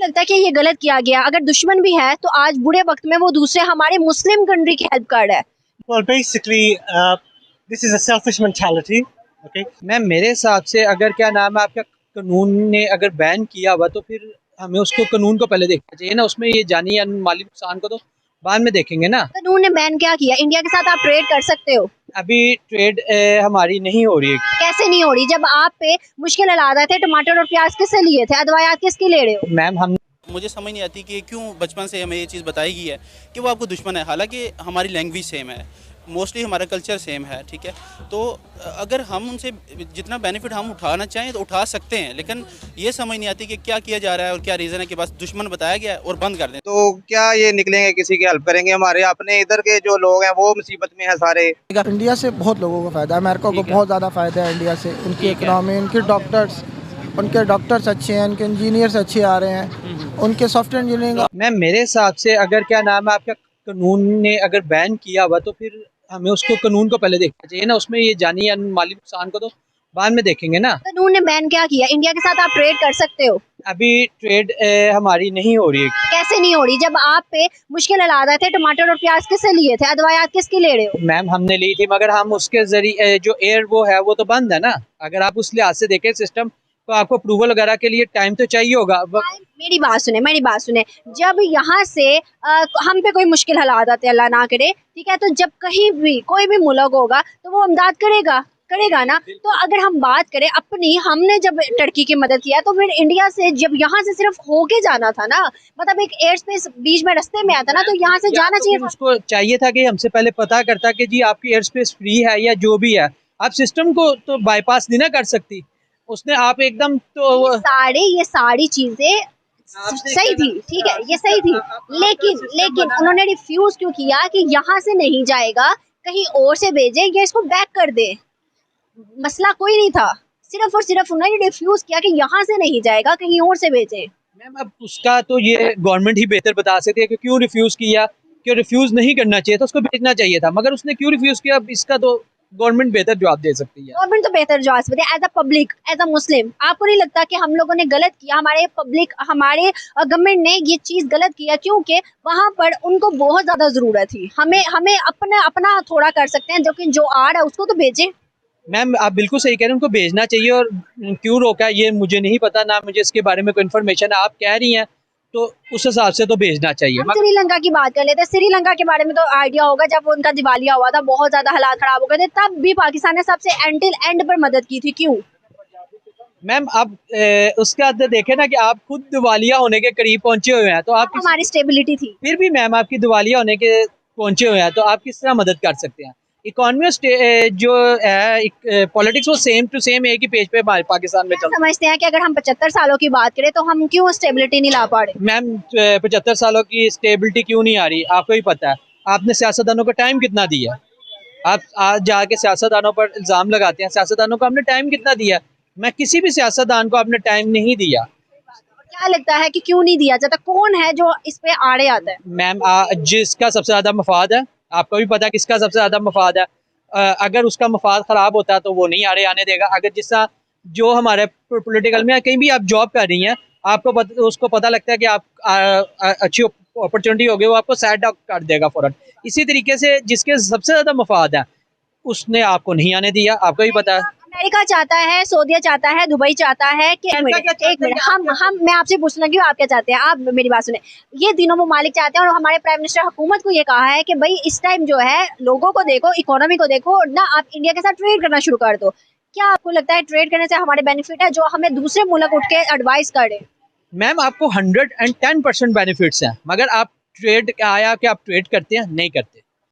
लगता है कि ये गलत किया गया? अगर दुश्मन भी है तो आज बुरे वक्त में वो दूसरे हमारे मुस्लिम कंट्री की हेल्प कर रहा है। Well, basically, this is a selfish mentality. Okay. Ma'am मेरे हिसाब से अगर क्या नाम है आपका कानून ने अगर बैन किया हुआ तो फिर हमें उसको कानून को पहले देखना चाहिए ना, उसमें ये जानी या माली नुकसान को तो बाद में देखेंगे ना। कानून ने बैन क्या किया? इंडिया के साथ आप ट्रेड कर सकते हो। अभी ट्रेड हमारी नहीं हो रही है। कैसे नहीं हो रही? जब आप पे मुश्किल हालात आए थे, टमाटर और प्याज किससे लिए थे? अदवायात किसकी ले रहे हो? मैम हम मुझे समझ नहीं आती कि क्यों बचपन से हमें ये चीज़ बताई गई है कि वो आपको दुश्मन है, हालांकि हमारी लैंग्वेज सेम है, मोस्टली हमारा कल्चर सेम है, ठीक है। तो अगर हम उनसे जितना बेनिफिट हम उठाना चाहें तो उठा सकते हैं, लेकिन ये समझ नहीं आती कि क्या किया जा रहा है और क्या रीज़न है कि बस दुश्मन बताया गया है और बंद कर दें। तो क्या ये निकलेंगे किसी की हेल्प करेंगे? हमारे अपने इधर के जो लोग हैं वो मुसीबत में है सारे। इंडिया से बहुत लोगों को फ़ायदा है, अमेरिका को बहुत ज़्यादा फ़ायदा है इंडिया से। उनकी इकनॉमी, उनके डॉक्टर्स अच्छे हैं, उनके इंजीनियर्स अच्छे आ रहे हैं, उनके सॉफ्टवेयर इंजीनियरिंग। मैम मेरे हिसाब से अगर क्या नाम है आपका कानून ने अगर बैन किया हुआ तो फिर हमें उसको कानून को पहले देखना चाहिए ना, उसमें ये जानी या माली नुकसान को तो बाद में देखेंगे ना। कानून ने बैन क्या किया? इंडिया के साथ आप ट्रेड कर सकते हो। अभी ट्रेड हमारी नहीं हो रही है। कैसे नहीं हो रही? जब आप पे मुश्किल हालात आए थे, टमाटर और प्याज किससे लिए थे? अदवायात किसकी ले रहे हो? मैम हमने ली थी, मगर हम उसके जरिए जो एयर वो है वो तो बंद है ना। अगर आप उस लिहाज से देखें सिस्टम, तो आपको अप्रूवल वगैरह के लिए टाइम तो चाहिए होगा। मेरी बात सुने। जब यहाँ से हम पे कोई मुश्किल हालात आते हैं, अल्लाह ना करे, ठीक है, तो जब कहीं भी कोई भी मुल्क होगा तो वो इमदाद करेगा ना। तो अगर हम बात करें अपनी, हमने जब टर्की की मदद किया तो फिर इंडिया से जब यहाँ से सिर्फ होके जाना था ना, मतलब एक एयर स्पेस बीच में रास्ते में आता ना, तो यहाँ से जाना चाहिए था। उसको चाहिए था कि हमसे पहले पता करता कि जी आपकी एयर स्पेस फ्री है या जो भी है। आप सिस्टम को तो बाईपास नहीं ना कर सकती। उसने आप एकदम तो ये सारी चीजें सही थी, ठीक है, ये सही थी, लेकिन उन्होंने रिफ्यूज क्यों किया कि यहाँ से नहीं जाएगा, कहीं और से भेजे या इसको बैक कर दे? मसला कोई नहीं था, सिर्फ और सिर्फ उन्होंने रिफ्यूज किया कि यहाँ से नहीं जाएगा, कहीं और से भेजे। मैम अब उसका तो ये गवर्नमेंट ही बेहतर बता सकती है कि क्यों रिफ्यूज किया। क्यों रिफ्यूज नहीं करना चाहिए था, उसको भेजना चाहिए था, मगर उसने क्यों रिफ्यूज किया, इसका तो गवर्नमेंट बेहतर जवाब दे सकती है। गवर्नमेंट तो बेहतर जवाब दे। As a public, as a Muslim, आपको नहीं लगता कि हम लोगों ने गलत किया? हमारे गवर्नमेंट ने ये चीज गलत किया क्योंकि वहां पर उनको बहुत ज्यादा जरूरत थी। हमें अपना थोड़ा कर सकते हैं, जो कि जो आ रहा है उसको तो भेजें। मैम आप बिल्कुल सही कह रहे हैं, उनको भेजना चाहिए। और क्यों रोका ये मुझे नहीं पता, ना मुझे इसके बारे में कोई इन्फॉर्मेशन है। आप कह रही हैं तो उस हिसाब से तो भेजना चाहिए। हम श्रीलंका की बात कर लेते हैं। श्रीलंका के बारे में तो आइडिया होगा, जब उनका दिवालिया हुआ था, बहुत ज्यादा हालात खराब हो गए थे, तब भी पाकिस्तान ने सबसे एंड पर मदद की थी। क्यों? मैम आप उसके अंदर देखें ना कि आप खुद दिवालिया होने के करीब पहुंचे हुए हैं, तो आप हमारी स्टेबिलिटी थी। फिर भी मैम आपकी दिवालिया होने के पहुंचे हुए हैं, तो आप किस तरह मदद कर सकते हैं? इकोनॉमी जो है पॉलिटिक्स वो सेम टू सेम एक ही पेज पे पाकिस्तान में चल। समझते हैं कि अगर हम 75 सालों की बात करें तो हम क्यों स्टेबिलिटी नहीं ला पा रहे? मैम 75 सालों की स्टेबिलिटी क्यों नहीं आ रही, आपको ही पता है। आपने सियासतदानों को टाइम कितना दिया? आप आज जाके सियासतदानों पर इल्जाम लगाते हैं, सियासतदानों को आपने टाइम कितना दिया? मैं किसी भी सियासतदान को आपने टाइम नहीं दिया। क्या लगता है कि क्यों नहीं दिया जाता? कौन है जो इस पे आड़े आता है? मैम जिसका सबसे ज्यादा मफाद है, आपको भी पता है किसका सबसे ज्यादा मफाद है। अगर उसका मफाद खराब होता है तो वो नहीं आने देगा। अगर जिसका जो हमारे पॉलिटिकल में कहीं भी आप जॉब कर रही हैं, आपको उसको पता लगता है कि आप अच्छी अपॉर्चुनिटी होगी, वो आपको साइड आउट कर देगा फौरन। इसी तरीके से जिसके सबसे ज्यादा मफाद है उसने आपको नहीं आने दिया, आपको भी पता है। अमेरिका चाहता है, सऊदीया चाहता है, दुबई चाहता है कि एक मिनट हम मैं आपसे पूछना कि आप क्या चाहते हैं? आप मेरी बात सुने। ये तीनों ममालिक चाहते हैं और हमारे प्राइम मिनिस्टर हुकूमत को ये कहा है कि भाई इस टाइम जो है लोगों को देखो, इकोनॉमी को देखो, और ना आप इंडिया के साथ ट्रेड करना शुरू कर दो। क्या आपको लगता है ट्रेड करने से हमारे बेनिफिट है जो हमें दूसरे मुल्क उठ के एडवाइस करे? मैम आपको 110% बेनिफिट्स हैं, मगर आप ट्रेड आया कि आप ट्रेड करते हैं? नहीं करते।